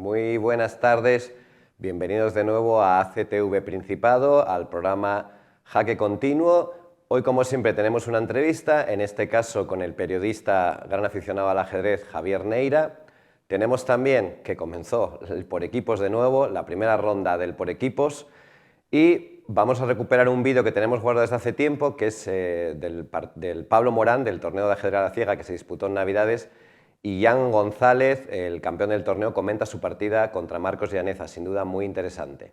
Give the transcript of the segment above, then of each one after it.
Muy buenas tardes, bienvenidos de nuevo a ACTV Principado, al programa Jaque Continuo. Hoy, como siempre, tenemos una entrevista, en este caso con el periodista gran aficionado al ajedrez Javier Neira. Tenemos también, que comenzó el por equipos de nuevo, la primera ronda del por equipos, y vamos a recuperar un vídeo que tenemos guardado desde hace tiempo, que es del Pablo Morán, del torneo de ajedrez a la ciega que se disputó en Navidades, y Jan González, el campeón del torneo, comenta su partida contra Marcos Llaneza, sin duda muy interesante.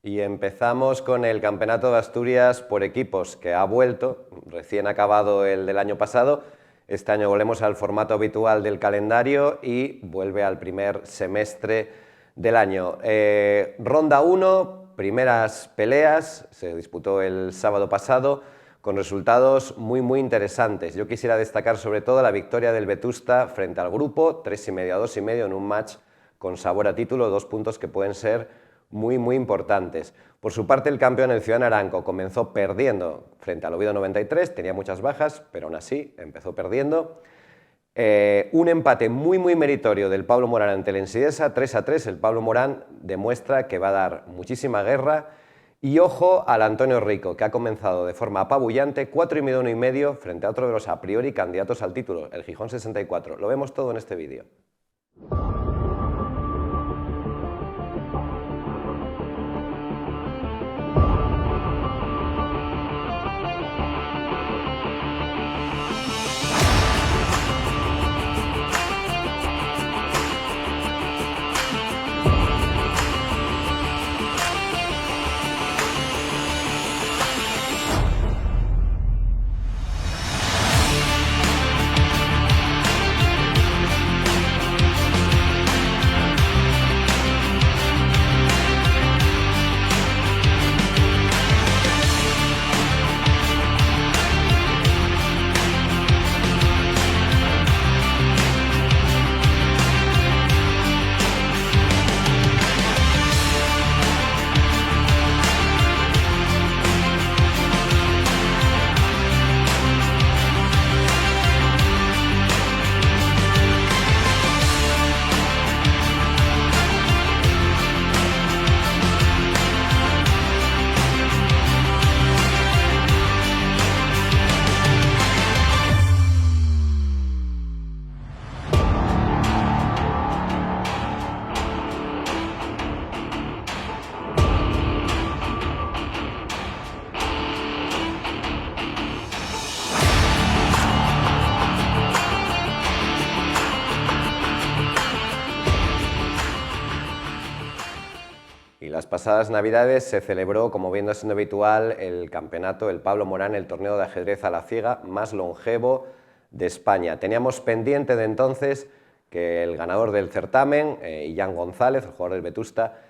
Y empezamos con el Campeonato de Asturias por equipos, que ha vuelto, recién acabado el del año pasado. Este año volvemos al formato habitual del calendario y vuelve al primer semestre del año. Ronda 1, primeras peleas, se disputó el sábado pasado, con resultados muy interesantes. Yo quisiera destacar sobre todo la victoria del Vetusta frente al grupo, 3,5 a 2,5 en un match con sabor a título, 2 puntos que pueden ser muy importantes. Por su parte, el campeón, el Ciudad Naranco, comenzó perdiendo frente al Oviedo 93, tenía muchas bajas, pero aún así empezó perdiendo. Un empate muy meritorio del Pablo Morán ante el Ensidesa, 3-3. El Pablo Morán demuestra que va a dar muchísima guerra. Y ojo al Antonio Rico, que ha comenzado de forma apabullante, 4,5 a 1,5 frente a otro de los a priori candidatos al título, el Gijón 64. Lo vemos todo en este vídeo. Las pasadas Navidades se celebró, como viendo siendo habitual, el campeonato, el Pablo Morán, el torneo de ajedrez a la ciega más longevo de España. Teníamos pendiente de entonces que el ganador del certamen, Jan González, el jugador del Vetusta,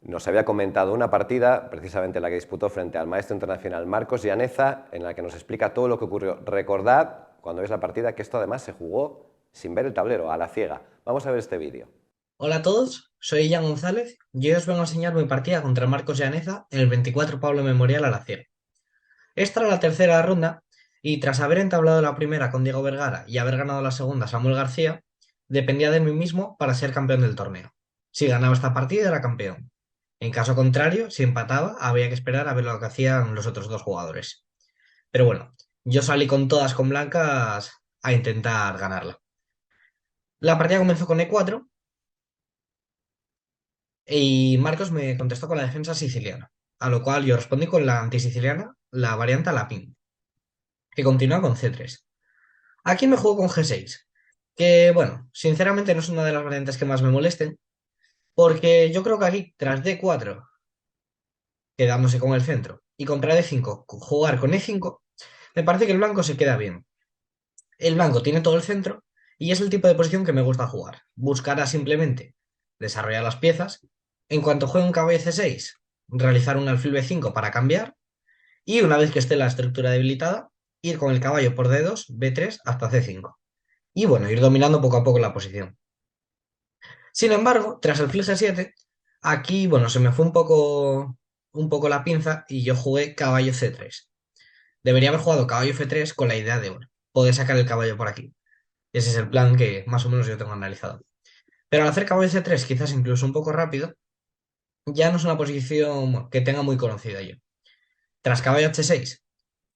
nos había comentado una partida, precisamente la que disputó frente al maestro internacional Marcos Llaneza, en la que nos explica todo lo que ocurrió. Recordad, cuando veis la partida, que esto además se jugó sin ver el tablero, a la ciega. Vamos a ver este vídeo. Hola a todos, soy Jan González y hoy os vengo a enseñar mi partida contra Marcos Llaneza en el 24 Pablo Memorial a la ciega. Esta era la tercera ronda y tras haber entablado la primera con Diego Vergara y haber ganado la segunda Samuel García, dependía de mí mismo para ser campeón del torneo. Si ganaba esta partida era campeón. En caso contrario, si empataba, había que esperar a ver lo que hacían los otros dos jugadores. Pero bueno, yo salí con todas con blancas a intentar ganarla. La partida comenzó con E4. Y Marcos me contestó con la defensa siciliana, a lo cual yo respondí con la antisiciliana, la variante Lapin, que continúa con C3. Aquí me juego con G6, que bueno, sinceramente no es una de las variantes que más me molesten, porque yo creo que aquí, tras D4, quedándose con el centro, y contra D5, jugar con E5, me parece que el blanco se queda bien. El blanco tiene todo el centro, y es el tipo de posición que me gusta jugar. Buscará simplemente desarrollar las piezas. En cuanto juegue un caballo C6, realizar un alfil B5 para cambiar. Y una vez que esté la estructura debilitada, ir con el caballo por D2, B3 hasta C5. Y bueno, ir dominando poco a poco la posición. Sin embargo, tras el alfil G7, aquí, bueno, se me fue un poco la pinza y yo jugué caballo C3. debería haber jugado caballo F3 con la idea de, bueno, poder sacar el caballo por aquí. Ese es el plan que más o menos yo tengo analizado. Pero al hacer caballo C3, quizás incluso un poco rápido, ya no es una posición bueno, que tenga muy conocida yo. Tras caballo H6,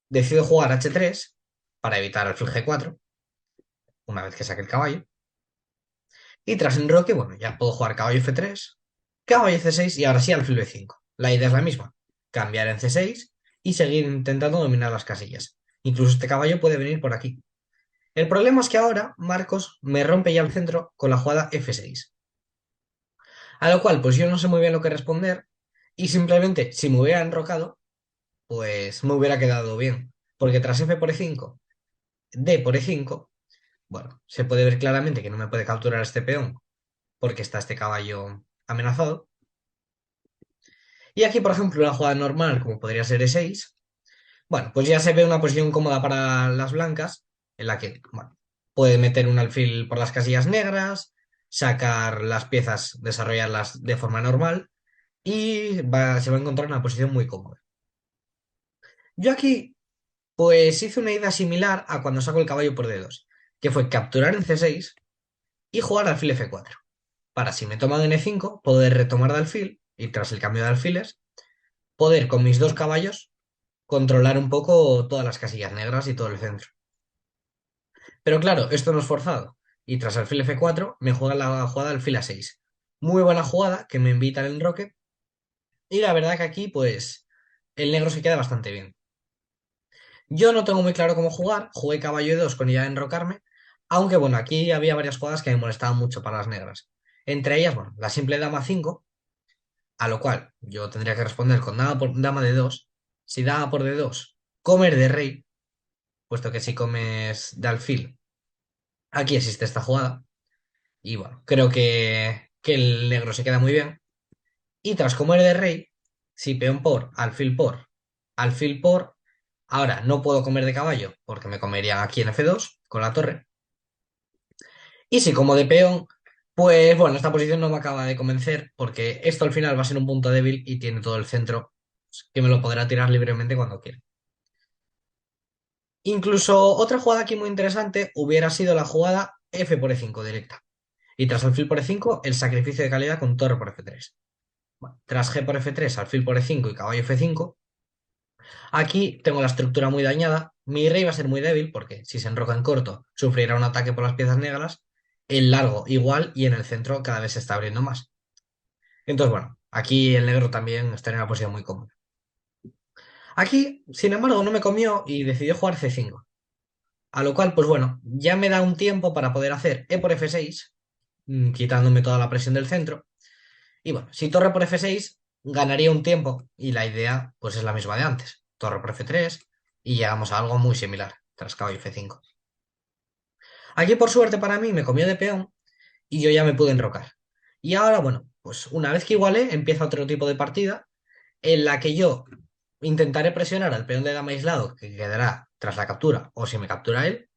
decido jugar H3 para evitar alfil G4, una vez que saque el caballo. Y tras enroque, bueno, ya puedo jugar caballo F3, caballo C6 y ahora sí alfil B5. La idea es la misma, cambiar en C6 y seguir intentando dominar las casillas. Incluso este caballo puede venir por aquí. El problema es que ahora Marcos me rompe ya el centro con la jugada F6. A lo cual, pues yo no sé muy bien lo que responder y simplemente, si me hubiera enrocado, pues me hubiera quedado bien. Porque tras F por E5, D por E5, bueno, se puede ver claramente que no me puede capturar este peón porque está este caballo amenazado. Y aquí, por ejemplo, una jugada normal, como podría ser E6, bueno, pues ya se ve una posición cómoda para las blancas, en la que, bueno, puede meter un alfil por las casillas negras, sacar las piezas, desarrollarlas de forma normal y se va a encontrar en una posición muy cómoda. Yo aquí, pues hice una idea similar a cuando saco el caballo por D2, que fue capturar en C6 y jugar alfil F4, para si me toman en E5, poder retomar de alfil y tras el cambio de alfiles, poder con mis dos caballos controlar un poco todas las casillas negras y todo el centro. Pero claro, esto no es forzado. Y tras alfil F4 me juega la jugada alfil A6. Muy buena jugada que me invita al enroque. Y la verdad que aquí, pues, el negro se queda bastante bien. Yo no tengo muy claro cómo jugar. Jugué caballo E2 con idea de enrocarme. Aunque bueno, aquí había varias jugadas que me molestaban mucho para las negras. Entre ellas, bueno, la simple dama 5, a lo cual yo tendría que responder con dama por dama de 2. Si dama por D2, comer de rey, puesto que si comes de alfil, aquí existe esta jugada. Y bueno, creo que el negro se queda muy bien. Y tras comer de rey, si peón por, alfil por, ahora no puedo comer de caballo porque me comerían aquí en F2 con la torre. Y si como de peón, pues bueno, esta posición no me acaba de convencer porque esto al final va a ser un punto débil y tiene todo el centro que me lo podrá tirar libremente cuando quiera. Incluso otra jugada aquí muy interesante hubiera sido la jugada F por E5 directa. Y tras alfil por E5, el sacrificio de calidad con torre por F3. Bueno, tras G por F3, alfil por E5 y caballo F5, aquí tengo la estructura muy dañada. Mi rey va a ser muy débil porque si se enroca en corto, sufrirá un ataque por las piezas negras. En largo igual y en el centro cada vez se está abriendo más. Entonces, bueno, aquí el negro también está en una posición muy cómoda. Aquí, sin embargo, no me comió y decidió jugar C5. A lo cual, pues bueno, ya me da un tiempo para poder hacer E por F6, quitándome toda la presión del centro. Y bueno, si torre por F6, ganaría un tiempo y la idea pues es la misma de antes. Torre por F3 y llegamos a algo muy similar, tras caballo F5. Aquí por suerte para mí me comió de peón y yo ya me pude enrocar. Y ahora, bueno, pues una vez que igualé, empieza otro tipo de partida en la que yo intentaré presionar al peón de dama aislado que quedará tras la captura o si me captura él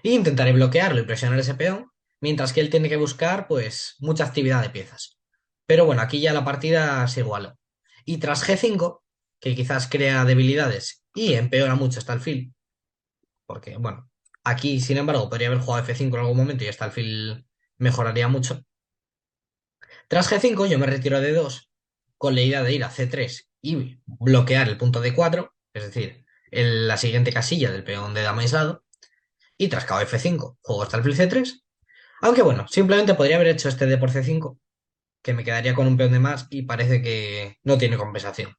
e intentaré bloquearlo y presionar ese peón mientras que él tiene que buscar pues mucha actividad de piezas. Pero bueno, aquí ya la partida se igualó. Y tras G5, que quizás crea debilidades y empeora mucho este alfil, porque bueno, aquí sin embargo podría haber jugado F5 en algún momento y este alfil mejoraría mucho. Tras G5 yo me retiro a D2 con la idea de ir a C3 y bloquear el punto D4, es decir, la siguiente casilla del peón de dama aislado. Y tras cabo F5 juego hasta alfil C3. Aunque bueno, simplemente podría haber hecho este D por C5, que me quedaría con un peón de más y parece que no tiene compensación.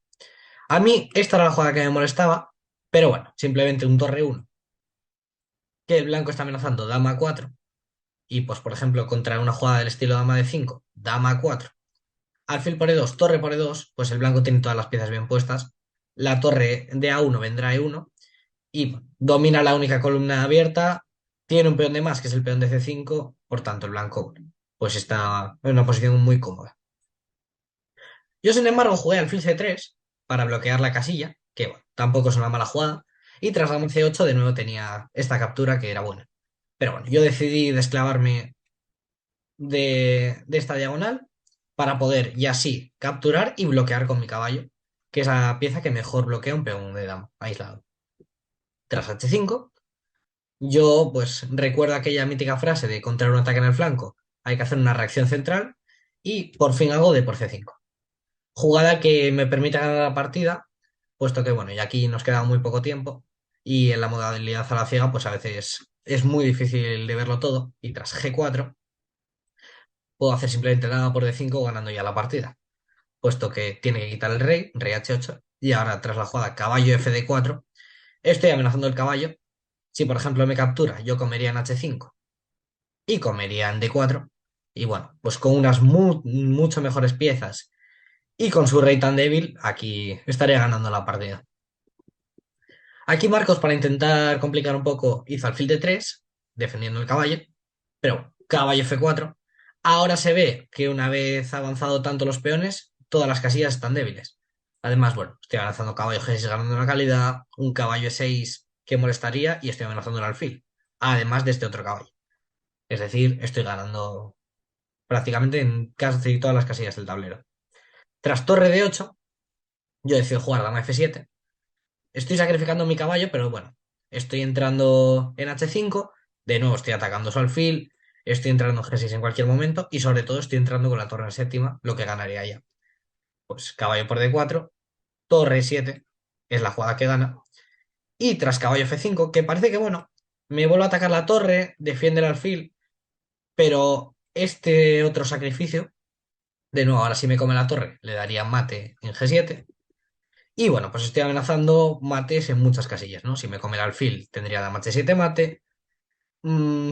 A mí esta era la jugada que me molestaba, pero bueno, simplemente un torre 1, que el blanco está amenazando dama 4 y pues por ejemplo contra una jugada del estilo dama de 5, dama 4, alfil por E2, torre por E2, pues el blanco tiene todas las piezas bien puestas, la torre de A1 vendrá a E1 y domina la única columna abierta, tiene un peón de más que es el peón de C5, por tanto el blanco pues está en una posición muy cómoda. Yo, sin embargo, jugué alfil C3 para bloquear la casilla, que bueno, tampoco es una mala jugada, y tras dama C8 de nuevo tenía esta captura que era buena. Pero bueno, yo decidí desclavarme de esta diagonal para poder ya sí capturar y bloquear con mi caballo, que es la pieza que mejor bloquea un peón de dama aislado. tras H5. Yo, pues, recuerdo aquella mítica frase de contra un ataque en el flanco, hay que hacer una reacción central y por fin hago D por C5. Jugada que me permite ganar la partida, puesto que, bueno, y aquí nos queda muy poco tiempo y en la modalidad a la ciega, pues a veces es muy difícil de verlo todo y tras G4 puedo hacer simplemente dama por D5 ganando ya la partida, puesto que tiene que quitar el rey H8 y ahora tras la jugada caballo FD4 estoy amenazando el caballo. Si por ejemplo me captura, yo comería en H5 y comería en D4 y bueno, pues con unas mucho mejores piezas y con su rey tan débil, aquí estaría ganando la partida. Aquí Marcos, para intentar complicar un poco, hizo alfil d3, defendiendo el caballo, pero caballo f4. Ahora se ve que una vez avanzado tanto los peones, todas las casillas están débiles. Además, bueno, estoy amenazando caballo g6 ganando la calidad, un caballo e6 que molestaría y estoy amenazando el alfil, además de este otro caballo. Es decir, estoy ganando prácticamente en casi todas las casillas del tablero. Tras torre d8, yo decido jugar dama f7. Estoy sacrificando mi caballo, pero bueno, estoy entrando en H5, de nuevo estoy atacando su alfil, estoy entrando en G6 en cualquier momento y sobre todo estoy entrando con la torre en séptima, lo que ganaría ya. Pues caballo por D4, torre 7 es la jugada que gana. Y tras caballo F5, que parece que bueno, me vuelvo a atacar la torre, defiende el alfil, pero este otro sacrificio, de nuevo, ahora si me come la torre, le daría mate en G7. Y bueno, pues estoy amenazando mates en muchas casillas, ¿no? Si me come el alfil, tendría dama h7 mate.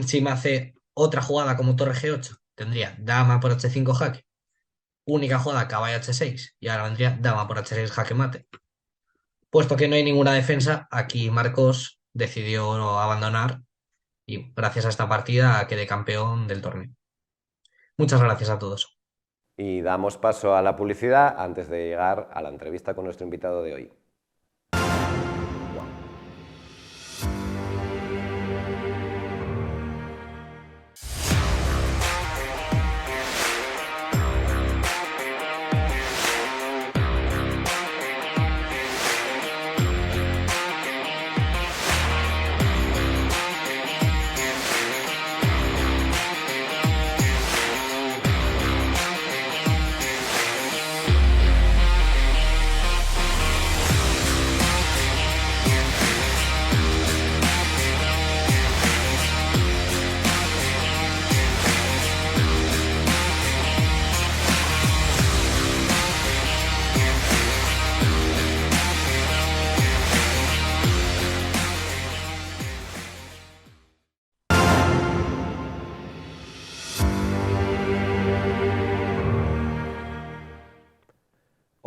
Si me hace otra jugada como torre G8, tendría dama por H5 jaque. Única jugada, caballo H6. Y ahora vendría dama por H6 jaque mate. Puesto que no hay ninguna defensa, aquí Marcos decidió abandonar y gracias a esta partida quedé campeón del torneo. Muchas gracias a todos. Y damos paso a la publicidad antes de llegar a la entrevista con nuestro invitado de hoy.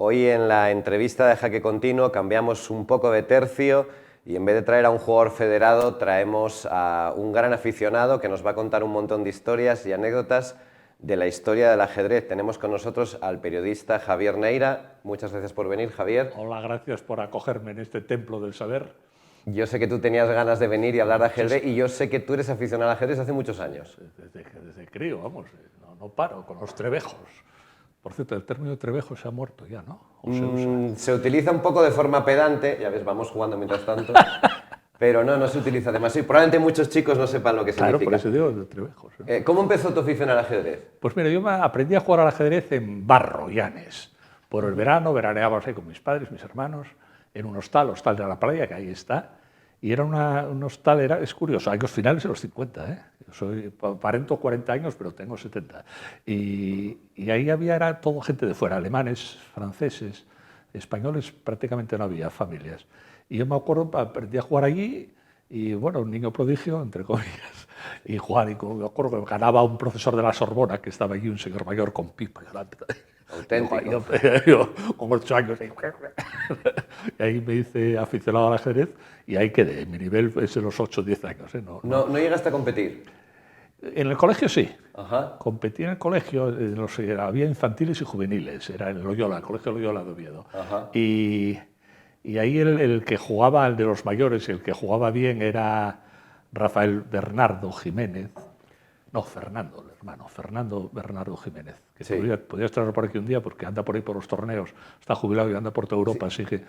Hoy en la entrevista de Jaque Continuo cambiamos un poco de tercio y en vez de traer a un jugador federado traemos a un gran aficionado que nos va a contar un montón de historias y anécdotas de la historia del ajedrez. Tenemos con nosotros al periodista Javier Neira. Muchas gracias por venir, Javier. Hola, gracias por acogerme en este templo del saber. Yo sé que tú tenías ganas de venir y hablar de ajedrez y yo sé que tú eres aficionado al ajedrez hace muchos años. Desde crío, vamos, no paro con los trebejos. Por cierto, el término trevejo se ha muerto ya, ¿no? ¿O se usa? Se utiliza un poco de forma pedante, ya ves, vamos jugando mientras tanto, pero no se utiliza demasiado. Probablemente muchos chicos no sepan lo que Claro, significa. por eso digo de trebejos. ¿Eh? ¿Cómo empezó tu afición al ajedrez? Pues mira, yo aprendí a jugar al ajedrez en Barro, Llanes. Por el verano, veraneábamos ahí con mis padres, mis hermanos, en un hostal de la playa, que ahí está. Y era un hostal, es curioso, años finales de los 50, ¿eh? Yo aparento 40 años, pero tengo 70. Y ahí era todo gente de fuera, alemanes, franceses, españoles, prácticamente no había familias. Y yo me acuerdo, aprendí a jugar allí, y bueno, un niño prodigio, entre comillas, y jugar, y me acuerdo que ganaba un profesor de la Sorbona, que estaba allí, un señor mayor con pipa delante. Auténtico. Yo, con 8 años, y ahí me hice aficionado al ajedrez y ahí quedé. Mi nivel es de los 8 o 10 años. No llegaste a competir. En el colegio sí. Ajá. Competí en el colegio, había infantiles y juveniles, era en Loyola, el colegio Loyola de Oviedo. Ajá. Y ahí el que jugaba, el de los mayores, el que jugaba bien era Rafael Bernardo Jiménez. No, Fernando, el hermano, Fernando Bernardo Jiménez, que Sí. podría estar por aquí un día porque anda por ahí por los torneos, está jubilado y anda por toda Europa, así que,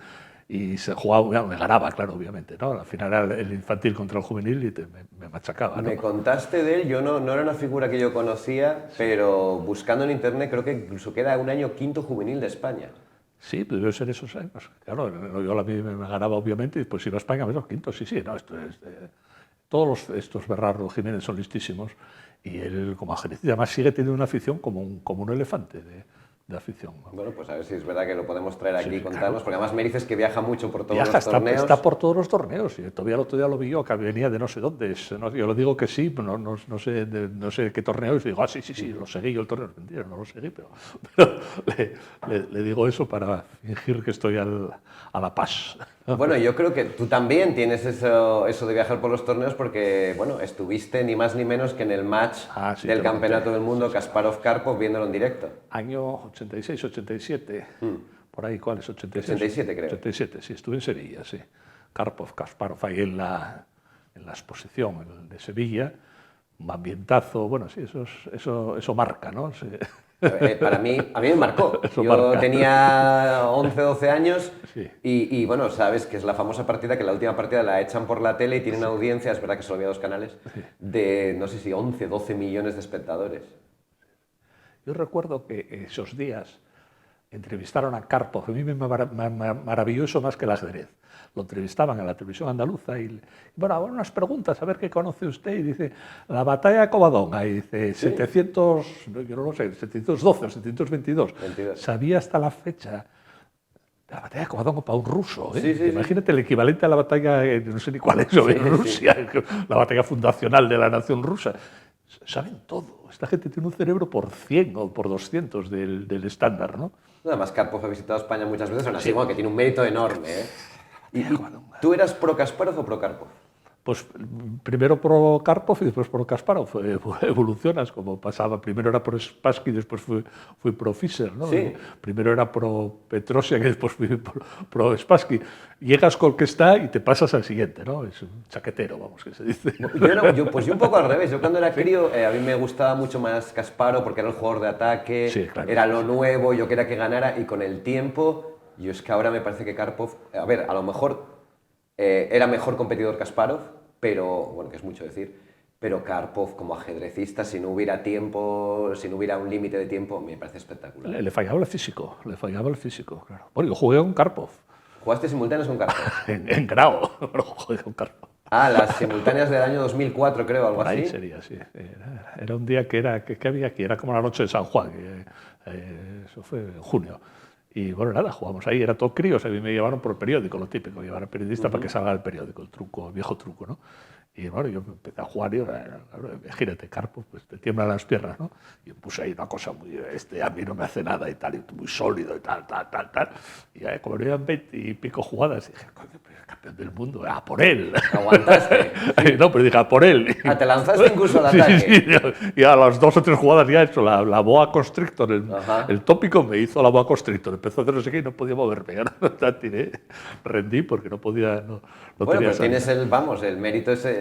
y se jugaba, bueno, me ganaba, claro, obviamente, ¿no? Al final era el infantil contra el juvenil y me machacaba, ¿no? Me contaste de él, yo no era una figura que yo conocía, pero buscando en internet creo que incluso queda un año quinto juvenil de España. Sí, pues debe ser esos años. Claro, yo a mí me ganaba, obviamente, y después iba a España, los quintos, sí, no, esto es... estos Bernardo Jiménez son listísimos y él como ajedrecista además sigue teniendo una afición como un elefante de afición, ¿no? Bueno, pues a ver si es verdad que lo podemos traer aquí y Sí, contarnos, claro. porque además me dices que viaja mucho por todos Viaja, los torneos. está por todos los torneos. Y todavía el otro día lo vi yo, que venía de no sé dónde. Yo lo digo que sí, pero no sé qué torneo es. Y digo, sí, lo seguí yo el torneo. Mentira, no lo seguí, pero le digo eso para fingir que estoy a la paz. Bueno, yo creo que tú también tienes eso de viajar por los torneos porque, bueno, estuviste ni más ni menos que en el match Sí, del te lo Campeonato conté. del Mundo Kasparov-Karpov viéndolo en directo. Año 86, 87, por ahí, ¿cuál es? 86. 87 creo. 87, sí, estuve en Sevilla, sí. Karpov, Kasparov, ahí en la exposición de Sevilla, un ambientazo, bueno, sí, eso marca, ¿no? Sí. Para mí, a mí me marcó. Eso Yo marca. tenía 11, 12 años Sí. y, bueno, sabes que es la famosa partida, que la última partida la echan por la tele y tiene una audiencia, es verdad que solo había 2 canales, de no sé si 11, 12 millones de espectadores. Yo recuerdo que esos días entrevistaron a Karpov, a mí me maravilló eso más que el ajedrez. Lo entrevistaban en la televisión andaluza y, bueno, unas preguntas, a ver qué conoce usted. Y dice, la batalla de Covadonga, y dice, 700, yo no lo sé, 712 o 722. 22. Sabía hasta la fecha de la batalla de Covadonga para un ruso. ¿eh? Sí, sí, Imagínate el equivalente a la batalla, no sé ni cuál es, en Rusia, la batalla fundacional de la nación rusa. Saben todo. Esta gente tiene un cerebro por 100 o por 200 del estándar, ¿no? Además, Karpov ha visitado España muchas veces, aún así, bueno, que tiene un mérito enorme, ¿eh? ¿Y tú eras pro Kasparov o pro Karpov? Pues primero pro Karpov y después pro Kasparov. Evolucionas, como pasaba. Primero era pro Spassky y después fui pro Fischer, ¿no? Sí. Primero era pro Petrosian y después fui pro Spassky. Llegas con el que está y te pasas al siguiente, ¿no? Es un chaquetero, vamos, que se dice. Pues yo un poco al revés. Yo cuando era crío, a mí me gustaba mucho más Kasparov porque era el jugador de ataque, Sí, claro. era lo nuevo, yo quería que ganara y con el tiempo, yo es que ahora me parece que Karpov, a ver, a lo mejor era mejor competidor Kasparov, pero, bueno, que es mucho decir, pero Karpov como ajedrecista, si no hubiera tiempo, si no hubiera un límite de tiempo, me parece espectacular. Le fallaba el físico, claro. Bueno, yo jugué con Karpov, ¿Jugaste simultáneos con Karpov? en grado, pero jugué con Karpov. Las simultáneas del año 2004, creo, algo Por ahí así. sería, sí. Era un día que había aquí, era como la noche de San Juan, eso fue en junio. Y bueno, nada, jugamos ahí, era todo críos, a mí me llevaron por el periódico, lo típico, llevar al periodista para que salga el periódico, el viejo truco, ¿no? Y bueno, yo empecé a jugar y imagínate, Karpov, pues te tiemblan las piernas, ¿no? Y puse ahí una cosa muy, a mí no me hace nada y tal, y muy sólido y tal. Y como no eran 20 y pico jugadas, dije, coño, pero es campeón del mundo, ¡a por él! Aguantaste. No, pero dije, ¡a por él! Te lanzaste incluso al ataque. Sí, y a las 2 o 3 jugadas ya he hecho la boa constrictor, Ajá. el tópico me hizo la boa constrictor, empezó a hacer no sé qué y no podía moverme, ya no tiré, rendí porque no podía, no Bueno, tenía pero tienes el mérito ese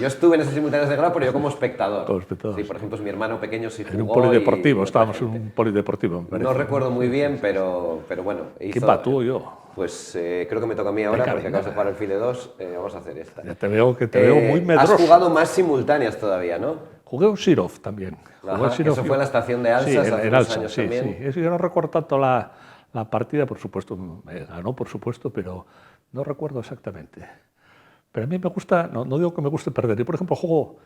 yo estuve en esas simultáneas de grado, pero yo como espectador. Como espectador, Sí, por ejemplo, mi hermano pequeño sí jugó. En un polideportivo, y estábamos otra en gente. un polideportivo, me parece. No recuerdo muy bien, pero bueno. ¿Quién va, tú o yo? Pues creo que me toca a mí ahora, Venga, porque venga. acabas de jugar el FIDE 2. Vamos a hacer esta. Ya te veo muy Has medroso. jugado más simultáneas todavía, ¿no? Jugué un Sirov también. Ajá, Jugué Sirov, eso fue en la estación de Alsas sí, hace en unos Alsas, años sí, también. sí. Eso yo no recuerdo tanto la partida, por supuesto, me ganó, por supuesto, pero no recuerdo exactamente. Pero a mí me gusta, no digo que me guste perder. Yo, por ejemplo, juego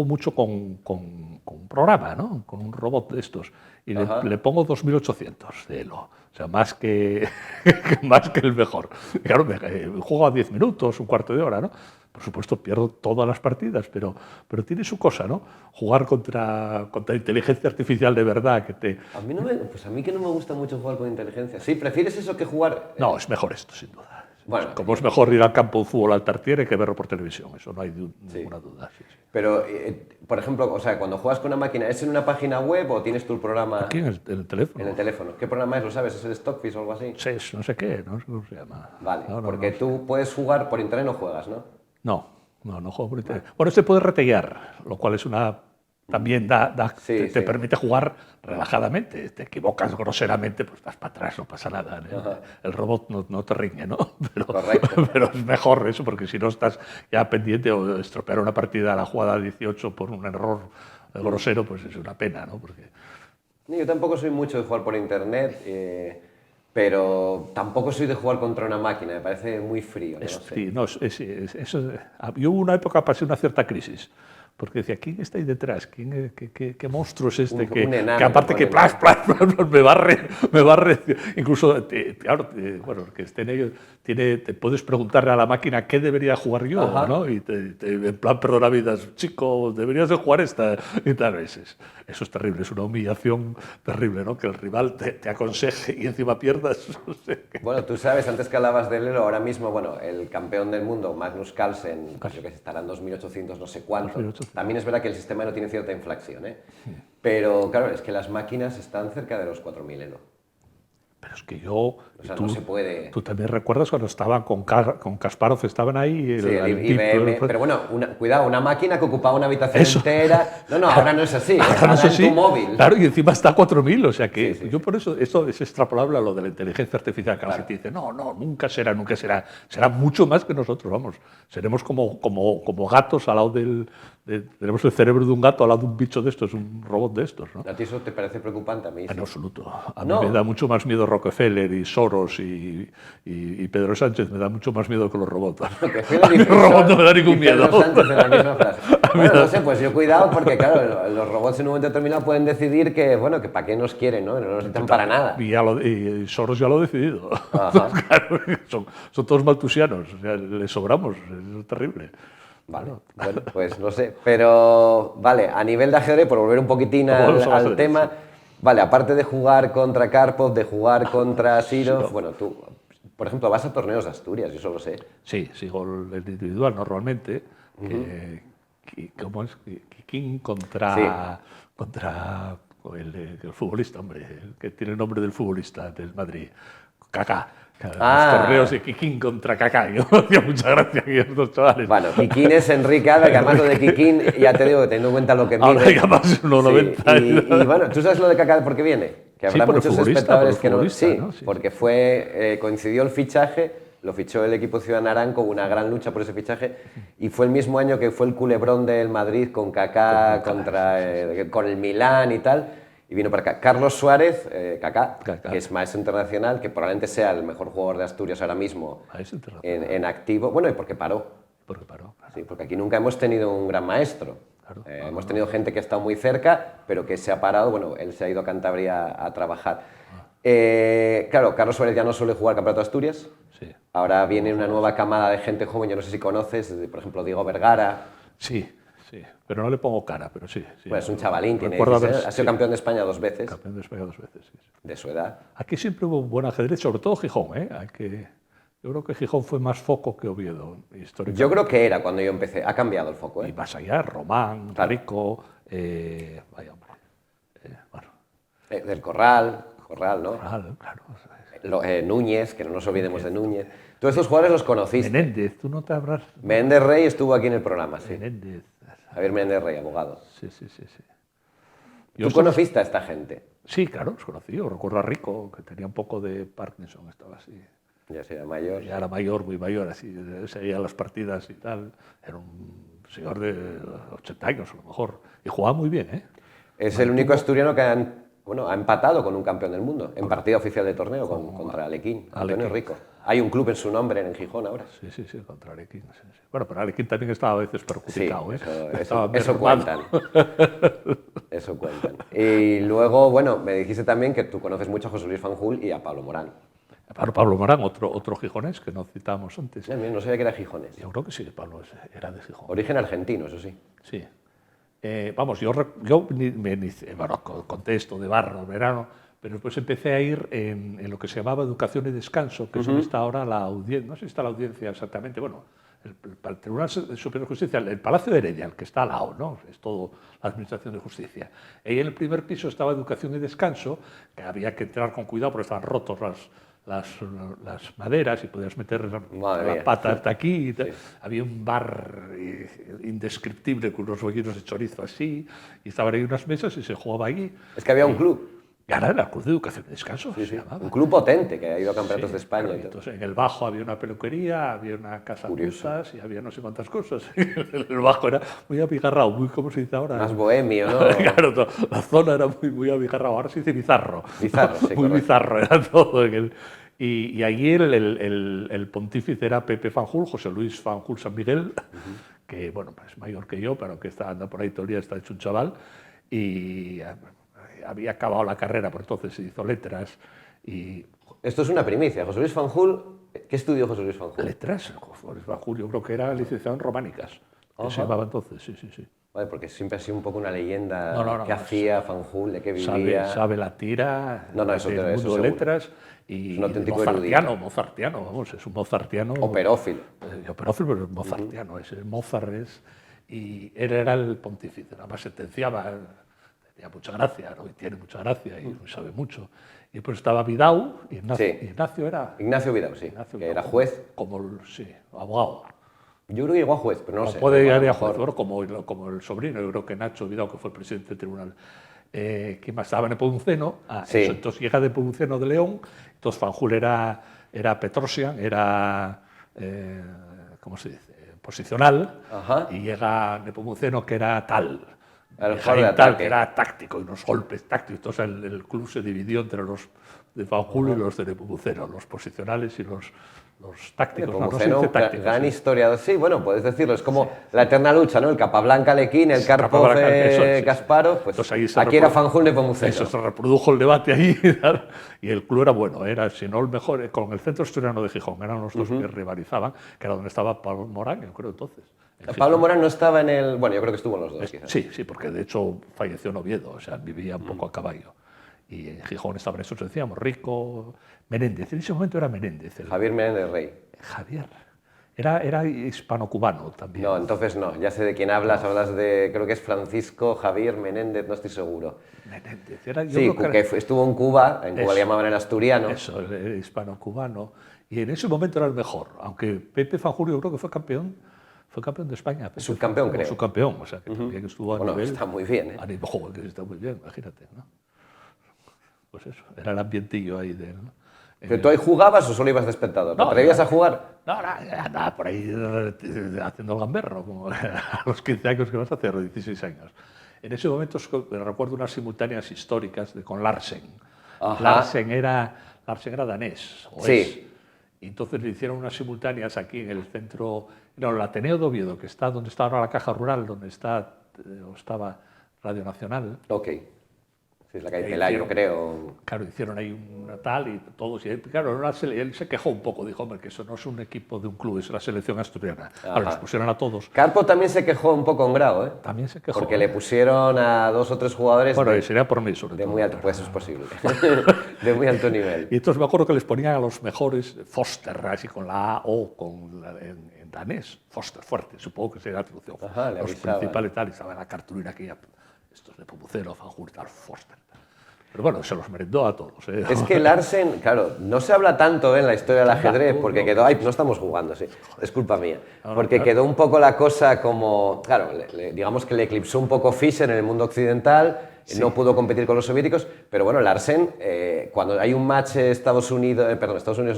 mucho con un programa, ¿no? Con un robot de estos. Y le pongo 2800 de Elo. O sea, más que el mejor. Claro, juego a 10 minutos, un cuarto de hora, ¿no? Por supuesto, pierdo todas las partidas, pero tiene su cosa, ¿no? Jugar contra inteligencia artificial de verdad que te... Pues a mí que no me gusta mucho jugar con inteligencia. Sí, ¿prefieres eso que jugar? No, es mejor esto, sin duda. Bueno, Como es mejor ir al campo de fútbol al Tartiere que verlo por televisión, eso no hay ninguna duda. Sí. Pero, por ejemplo, o sea, cuando juegas con una máquina, ¿es en una página web o tienes tu el programa Aquí en el teléfono. en el teléfono? ¿Qué programa es? ¿Lo sabes? ¿Es el Stockfish o algo así? SES, no sé qué, no sé cómo se llama. Vale, No, porque tú puedes jugar por internet, no juegas, ¿no? No juego por internet. Bueno, se puede retear, lo cual es una también Sí, te sí. permite jugar relajadamente. Te equivocas groseramente, pues vas para atrás, no pasa nada. El robot no te riñe, ¿no? Correcto. Pero es mejor eso, porque si no estás ya pendiente o de estropear una partida a la jugada 18 por un error grosero, pues es una pena, ¿no? Porque Yo tampoco soy mucho de jugar por internet, pero tampoco soy de jugar contra una máquina, me parece muy frío, no lo sé. sí, no, yo hubo una época, pasé una cierta crisis, porque decía, ¿quién está ahí detrás? ¿Qué monstruo es este? Un enano Que aparte que que ponen. me barre, incluso, claro, bueno, que esté en ello, te puedes preguntarle a la máquina qué debería jugar yo, Ajá. ¿no? Y en plan, perdona vidas, chico, deberías de jugar esta, y tal, eso es terrible, es una humillación terrible, ¿no? Que el rival te aconseje y encima pierdas. No sé. Bueno, tú sabes, antes que hablabas del Elo, ahora mismo, bueno, el campeón del mundo, Magnus Carlsen, pues yo que sé, estará en 2800 no sé cuánto. 2800. También es verdad que el sistema no tiene cierta inflación, ¿eh? Pero claro, es que las máquinas están cerca de los 4000 Elo. Pero es que O sea, no se puede... tú también recuerdas cuando estaban con Kasparov, estaban ahí. Sí, el IBM, pero bueno, cuidado, una máquina que ocupaba una habitación Eso. entera. No, ahora no es así, Ahora no es en así. tu móvil. Claro, y encima está a 4000, o sea que Sí, sí, yo por eso, esto es extrapolable a lo de la inteligencia artificial, que la gente dice, no, nunca será, será mucho más que nosotros, vamos, seremos como gatos al lado tenemos el cerebro de un gato al lado de un bicho de estos, un robot de estos, ¿no? ¿A ti eso te parece preocupante? A mí sí. En absoluto. A mí No. me da mucho más miedo Rockefeller y Soros y Pedro Sánchez, me da mucho más miedo que los robots. A mí los robots no me da ningún miedo. Pedro Sánchez en la misma frase. Bueno, no sé, pues yo cuidado porque claro, los robots en un momento determinado pueden decidir que, bueno, que para qué nos quieren, ¿no? No nos necesitan para nada. Y Soros ya lo ha decidido. Ajá. Claro, son todos maltusianos, o sea, le sobramos, es terrible. Vale, bueno, pues no sé, pero vale, a nivel de ajedrez, por volver un poquitín Vamos al al ajedrez, tema, sí. vale, aparte de jugar contra Karpov, de jugar contra Sirov, bueno, tú, por ejemplo, vas a torneos de Asturias, yo eso lo sé. Sí, sigo el individual normalmente. ¿Cómo es? Kikín contra el futbolista, hombre, el que tiene el nombre del futbolista del Madrid, Kaká. Ah. Los torneos de Kikín contra Kaká. Yo me hacía mucha gracia a estos chavales. Bueno, Kikín es Enrique Ada, que además lo de Kikín, ya te digo, teniendo en cuenta lo que Ahora mide. ya más de 1,90. Y bueno, ¿tú sabes lo de Kaká por qué viene? Que Sí, habrá por el muchos futbolista, espectadores por el que no... futbolista, Sí, ¿no? Sí, porque coincidió el fichaje, lo fichó el equipo Ciudad Naranco, hubo una gran lucha por ese fichaje, y fue el mismo año que fue el culebrón del Madrid con Kaká, con el Milán y tal, y vino para acá. Carlos Suárez, Kaká, que es maestro internacional, que probablemente sea el mejor jugador de Asturias ahora mismo en activo, bueno, y porque paró. Porque paró. Claro. Sí, porque aquí nunca hemos tenido un gran maestro. Claro. Hemos tenido gente que ha estado muy cerca, pero que se ha parado. Bueno, él se ha ido a Cantabria a trabajar. Claro, Carlos Suárez ya no suele jugar Campeonato de Asturias. Sí. Ahora viene una nueva camada de gente joven. Yo no sé si conoces, por ejemplo, Diego Vergara. Sí, pero no le pongo cara, pero sí. Pues es un chavalín, tiene ha sido campeón de España 2 veces. Campeón de España 2 veces, sí. De su edad. Aquí siempre hubo un buen ajedrez, sobre todo Gijón, ¿eh? Yo creo que Gijón fue más foco que Oviedo, históricamente. Yo creo que era cuando yo empecé. Ha cambiado el foco, ¿eh? Y más allá, Román, Rico, vaya hombre. Bueno. Del Corral, ¿no? Corral, claro. Núñez, que no nos olvidemos de Núñez. Todos estos jugadores los conociste. Menéndez, tú no te habrás... Menéndez Rey estuvo aquí en el programa, sí. Menéndez. Javier Menéndez Rey, abogado. Sí. ¿Tú conociste a esta gente? Sí, claro, los conocí. Yo recuerdo a Rico, que tenía un poco de Parkinson, estaba así. Ya era mayor. Ya era mayor, muy mayor, así, seguía las partidas y tal. Era un señor de 80 años a lo mejor. Y jugaba muy bien, ¿eh? Es el único asturiano que ha empatado con un campeón del mundo en partida oficial de torneo contra Alequín, Antonio Rico. Hay un club en su nombre en Gijón ahora. Sí, contra Alequín. Sí. Bueno, pero Alequín también estaba a veces perjudicado, sí, ¿eh? Eso cuentan. Eso cuentan. Y luego, bueno, me dijiste también que tú conoces mucho a José Luis Fanjul y a Pablo Morán. Pablo Morán, otro gijonés que no citábamos antes. No sabía que era gijonés. Yo creo que sí, Pablo era de Gijón. Origen argentino, eso sí. Sí. Vamos, yo me inicié, bueno, contexto de barro, verano, pero después empecé a ir en lo que se llamaba Educación y Descanso, que es donde está ahora la audiencia, no sé si está la audiencia exactamente, bueno, el Tribunal Superior de Justicia, el Palacio de Heredia, el que está al lado, ¿no? Es todo la Administración de Justicia. Y en el primer piso estaba Educación y Descanso, que había que entrar con cuidado porque estaban rotos las maderas y podías meter Madre la mía. pata hasta aquí. Y tal. Sí. Había un bar indescriptible con unos bollitos de chorizo así, y estaban ahí unas mesas y se jugaba allí. Es que había un club, Y ahora era el Club de Educación y Descanso, se llamaba. un club potente que ha ido a campeonatos Sí, de España. claro, y todo. entonces, en el bajo había una peluquería, había una casa de Curioso. musas y había no sé cuántas cosas. El bajo era muy abigarrado, muy, ¿cómo se dice ahora? Más bohemio, ¿no? Claro, la zona era muy abigarrado, ahora se dice bizarro. Bizarro, sí, Muy correcto. bizarro era todo. Y allí el pontífice era Pepe Fanjul, José Luis Fanjul San Miguel, que bueno, es mayor que yo, pero que anda por ahí todo el día, está hecho un chaval, y había acabado la carrera, por entonces se hizo letras, y Esto es una primicia. José Luis Fanjul, ¿qué estudió José Luis Fanjul? letras, José Luis Fanjul, yo creo que era licenciado en románicas, que Ajá. se llamaba entonces, sí. Vale, porque siempre ha sido un poco una leyenda. No, ¿Qué hacía Fanjul? ¿De qué Sabe, vivía? sabe la tira No, eso del eso mundo de seguro. letras y Es un auténtico mozartiano, vamos, es un mozartiano. Operófilo. Operófilo, pero es mozartiano, ese Mozart es. Y él era el pontífice, nada más sentenciaba, tenía mucha gracia, ¿no? Y tiene mucha gracia y sabe mucho. Y pues estaba Vidal, Sí. Ignacio era. Ignacio Vidal, sí. Ignacio Que Vidal, era juez. sí, abogado. Yo creo que llegó a juez, pero no lo sé. Puede A lo llegar a mejor- juez, bueno, como el sobrino, yo creo que Nacho Vidal, que fue el presidente del tribunal, que más estaba en Nepomuceno, Sí. entonces llega de Nepomuceno de León, entonces Fanjul era Petrosian, era, ¿cómo se dice?, posicional, Ajá. y llega Nepomuceno que era tal, Era el y jugador de Jaime tal, ataque. que era táctico, y unos golpes tácticos, entonces el club se dividió entre los de Fanjul y los de Nepomuceno, los posicionales y los tácticos. No, no se Nepomuceno, dice tácticos, gran sí. historiador. Sí, bueno, puedes decirlo. Es como la eterna lucha, ¿no? El Capablanca Lequín, el Karpov Capablanca, eso es, sí, sí. Kasparov. Pues Entonces ahí se aquí era reprodu- Fanjul Nepomuceno. Eso se reprodujo el debate ahí y el club era bueno, era si no el mejor, con el Centro Asturiano de Gijón, eran los dos que rivalizaban, que era donde estaba Pablo Morán, yo creo entonces. En Pablo Gijón. Morán no estaba en el. Bueno, yo creo que estuvo en los dos, quizás. Sí, porque de hecho falleció en Oviedo, o sea, vivía un poco a caballo. Y en Gijón estaban esos, decíamos, Rico, Menéndez, en ese momento era Menéndez, Javier Menéndez Rey. Javier. Era hispano-cubano también. No, entonces no. Ya sé de quién hablas. Hablas de. Creo que es Francisco Javier Menéndez, no estoy seguro. Menéndez. Yo Sí, creo que estuvo en Cuba. En Cuba Eso. le llamaban el asturiano. Eso, el hispano-cubano. Y en ese momento era el mejor. Aunque Pepe Fanjul yo creo que fue campeón de España. Pepe Subcampeón, Fanjul, creo. Subcampeón, o sea, que también estuvo a Bueno, nivel... está muy bien, ¿eh? A nivel, joder, que está muy bien, imagínate, ¿no? Pues eso, era el ambientillo ahí de... ¿no? ¿Pero tú ahí jugabas o solo ibas de espectador? ¿Te No, atrevías no. a jugar? No, andaba por ahí haciendo el gamberro, como a los 15 años que vas a hacer, o 16 años. En ese momento me recuerdo unas simultáneas históricas con Larsen. Ajá. Larsen era danés, o Sí. es. Y entonces le hicieron unas simultáneas aquí en el centro, no, el Ateneo de Oviedo, que está donde está ahora la Caja Rural, donde estaba Radio Nacional. Ok. Sí, es la calle Ahí Pelayo, hicieron- creo. Claro, hicieron ahí una tal y todos. Y él, claro, él se quejó un poco, dijo, hombre, que eso no es un equipo de un club, es la selección asturiana. Claro, los pusieron a todos. Karpov también se quejó un poco en Grau, ¿eh? También se quejó. Porque le pusieron a 2 o 3 jugadores Bueno, y de, sería por mí, sobre de todo. muy alto, pues eso es posible. De muy alto nivel. Y entonces me acuerdo que les ponían a los mejores Foster, así con la A o en danés. Foster, fuerte, supongo que sería la traducción. Ajá, le los avisaban. principales tal, y estaba en la cartulina aquella, estos de Nepomuceno, Fanjul, tal, Foster. Pero bueno, se los merendó a todos. ¿Eh? Es que Larsen, claro, no se habla tanto en la historia del ajedrez, no, porque no. quedó, ay, no estamos jugando, sí, es culpa mía, No, porque claro. quedó un poco la cosa como, claro, digamos que le eclipsó un poco Fischer en el mundo occidental, no pudo competir con los soviéticos, pero bueno, Larsen, cuando hay un match Estados Unidos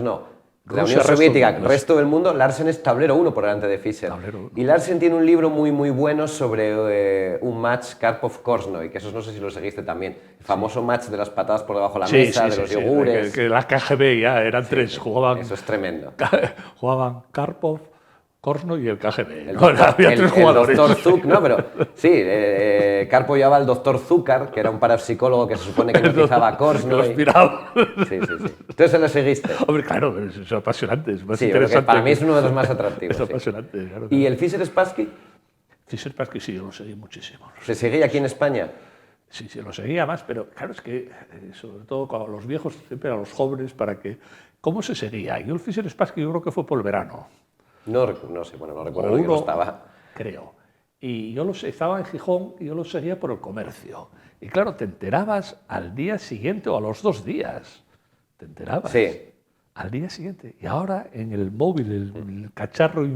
no, la Rusia, Unión resto Soviética, del mundo. resto del mundo, Larsen es tablero 1 por delante de Fischer. Tablero uno. Y Larsen tiene un libro muy, muy bueno sobre un match Karpov-Korznoi, que esos no sé si lo seguiste también. El famoso match de las patadas por debajo de la mesa, de los yogures. Que la KGB ya eran tres, jugaban, Eso es tremendo. jugaban Karpov, Korznoi y el KGB. El ¿no? doctor, Había tres jugadores. el doctor Zuk, no, pero sí, Karpov llevaba al doctor Zúcar, que era un parapsicólogo que se supone que hipnotizaba a Los Korznoi. piraba. Sí, sí, sí. Entonces se lo seguiste. Hombre, claro, es apasionante, es más Sí, yo creo que interesante. para mí es uno de los más atractivos. Es sí. apasionante, claro. ¿Y el Fischer Spassky? Fischer Spassky sí, yo lo seguí muchísimo. ¿Se sigue aquí en España? Sí, lo seguía más, pero claro, es que sobre todo con los viejos, siempre a los jóvenes, para que... ¿Cómo se seguía? Yo el Fischer Spassky yo creo que fue por el verano. No sé, bueno, no recuerdo O que no uno, estaba. creo. Y yo estaba en Gijón y yo lo seguía por el comercio. Y claro, te enterabas al día siguiente o a los 2 días. Te enterabas. Sí. al día siguiente. Y ahora en el móvil, el cacharro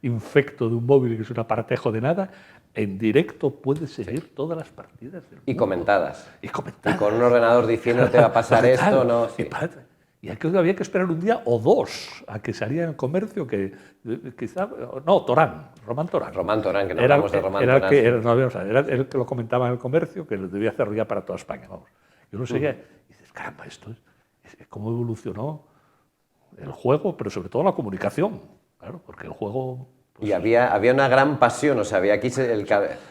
infecto de un móvil, que es un aparatejo de nada, en directo puedes seguir todas las partidas del mundo. Y comentadas. Y comentadas. Y con un ordenador diciendo te va a pasar esto, ¿no? Sí. Y aquí había que esperar un día o dos a que saliera en comercio, que quizá... No, Román Torán. Román Torán, que no Era, hablamos de Román era, Torán. que, era, no, era el que lo comentaba en el comercio, que lo debía hacerlo ya para toda España, vamos. Yo lo seguía y dices, caramba, esto es cómo evolucionó el juego, pero sobre todo la comunicación, claro, porque el juego... Pues, y había una gran pasión, o sea, había aquí...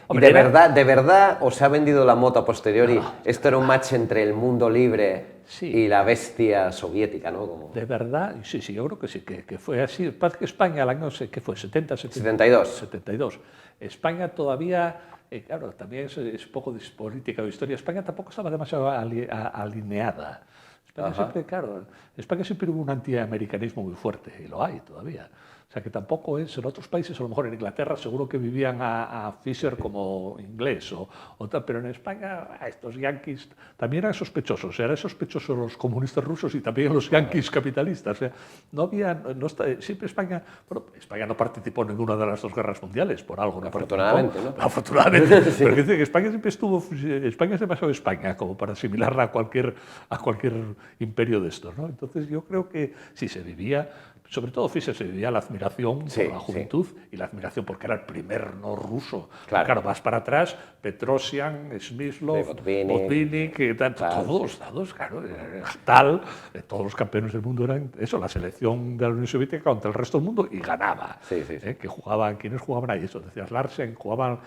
Hombre, de verdad os ha vendido la moto a posteriori. No. Esto era un match entre el mundo libre y la bestia soviética, ¿no? Como... De verdad, sí, yo creo que sí, que fue así. Paz que España, el año, ¿qué fue? 72. España todavía, claro, también es un poco de política o historia. España tampoco estaba demasiado alineada. España siempre, claro, España siempre hubo un antiamericanismo muy fuerte, y lo hay todavía. O sea, que tampoco es, en otros países, a lo mejor en Inglaterra, seguro que vivían a Fisher como inglés o tal, pero en España estos yanquis también eran sospechosos. Eran sospechosos los comunistas rusos y también los yanquis capitalistas. O sea, no había, siempre España no participó en ninguna de las dos guerras mundiales, por algo. Afortunadamente, ¿no? Afortunadamente. Sí. Pero que dice que España siempre España es demasiado España como para asimilarla a cualquier imperio de estos, ¿no? Entonces yo creo que sí se vivía... Sobre todo, Fischer, se vivía la admiración por la juventud y la admiración porque era el primer no ruso. Claro, vas para atrás, Petrosian, Smyslov, Botvinnik, todos, claro, todos los campeones del mundo eran eso, la selección de la Unión Soviética contra el resto del mundo y ganaba. Que jugaban, ¿quiénes jugaban ahí? Eso, decías Larsen, jugaban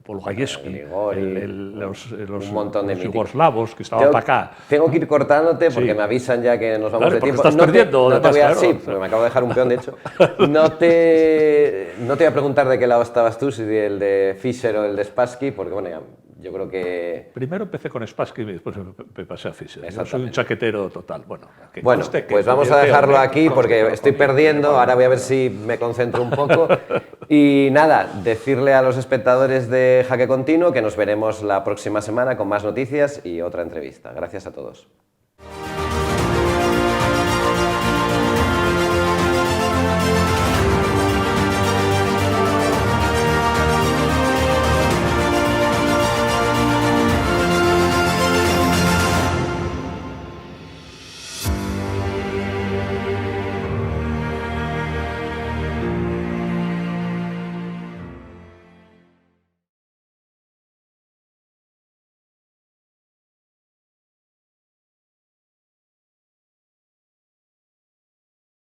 Polgayevsky, un montón de yugoslavos que estaban para acá. Tengo que ir cortándote porque me avisan ya que nos vamos de tiempo. Estás perdiendo. Sí, porque me acabo de dejar un peón, de hecho. No te voy a preguntar de qué lado estabas tú, si el de Fischer o el de Spassky, porque bueno, yo creo que... Primero empecé con Spassky y después me pasé a Fischer. Yo soy un chaquetero total. Bueno, pues vamos a dejarlo aquí porque estoy perdiendo. Ahora voy a ver si me concentro un poco. Y nada, decirle a los espectadores de Jaque Continuo que nos veremos la próxima semana con más noticias y otra entrevista. Gracias a todos.